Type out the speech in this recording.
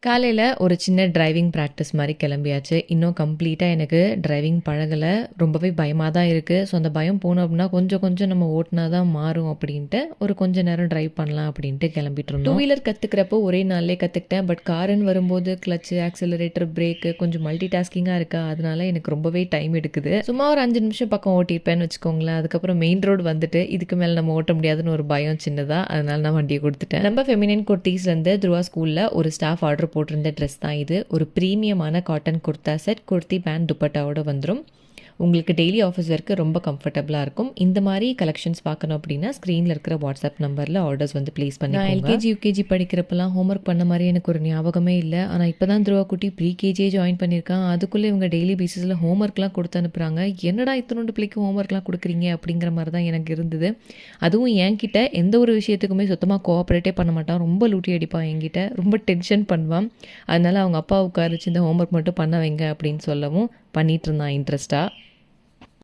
காலையில ஒரு சின்ன டிரைவிங் பிராக்டிஸ் மாரி கிளம்பியாச்சு. இன்னும் கம்ப்ளீட்டா எனக்கு டிரைவிங் பழகல. ரொம்பவே பயமா தான் இருக்கு. ஸோ, அந்த பயம் போணும் அப்டின்னா, கொஞ்சம் கொஞ்சம் நம்ம ஓட்டுனா தான் மாறும் அப்டின்ட்டு, ஒரு கொஞ்ச நேரம் டிரைவ் பண்ணலாம் அப்டின்ட்டு கிளம்பிட்டு இருந்தோம். 2 வீலர் கத்துக்கிறப்போ ஒரே நாள்லயே கத்துக்கிட்டேன். பட் காருன்னு வரும்போது கிளட்ச், ஆக்ஸலரேட்டர், பிரேக்கு கொஞ்சம் மல்டி டாஸ்கிங்கா இருக்கா, அதனால எனக்கு ரொம்பவே டைம் எடுக்குது. சும்மா ஒரு 5 நிமிஷம் பக்கம் ஓட்டியிருப்பேன்னு வச்சுக்கோங்களேன். அதுக்கப்புறம் மெயின் ரோடு வந்துட்டு, இதுக்கு மேல நம்ம ஓட்ட முடியாதுன்னு ஒரு பயம் சின்னதா. அதனால நான் வண்டிய குடுத்துட்டேன். நம்ம ஃபெமினின் குர்தீஸ்லேருந்து துருவா ஸ்கூல்ல ஒரு ஸ்டாஃப் ஆர்டர் போட்டிருந்த ட்ரெஸ் தான் இது. ஒரு ப்ரீமியமான cotton kurta set, kurti pant, துப்பட்டாவோட வந்துரும். உங்களுக்கு டெய்லி ஆஃபீஸ் ஒர்க்கு ரொம்ப கம்ஃபர்டபுளாக இருக்கும். இந்த மாதிரி கலெக்ஷன்ஸ் பார்க்கணும் அப்படின்னா ஸ்க்ரீனில் இருக்கிற வாட்ஸ்அப் நம்பரில் ஆர்டர்ஸ் வந்து ப்ளேஸ் பண்ணிக்கோங்க. நான் எல்கேஜி யூகேஜி படிக்கிறப்பெல்லாம் ஹோம்ஒர்க் பண்ண மாதிரி எனக்கு ஒரு ஞாபகமே இல்லை. ஆனால் இப்போ தான் துருவா குட்டி ப்ரீகேஜியே ஜாயின் பண்ணியிருக்கான். அதுக்குள்ளே இவங்க டெய்லி பேசிஸில் ஹோம்ஒர்க்லாம் கொடுத்து அனுப்புகிறாங்க. என்னடா இத்தனோண்டு பிள்ளைக்கு ஹோம்ஒர்க்லாம் கொடுக்குறீங்க அப்படிங்கிற மாதிரி தான் எனக்கு இருந்தது. அதுவும் என்கிட்ட எந்த ஒரு விஷயத்துக்குமே சுத்தமாக கோஆப்ரேட்டே பண்ண மாட்டான். ரொம்ப லூட்டி அடிப்பான் என்கிட்ட. ரொம்ப டென்ஷன் பண்ணுவான். அதனால் அவங்க அப்பா உட்காரிச்சு இந்த ஹோம்ஒர்க் மட்டும் பண்ண வைங்க அப்படின்னு சொல்லவும் பண்ணிகிட்டு இருந்தான் இன்ட்ரெஸ்ட்டாக.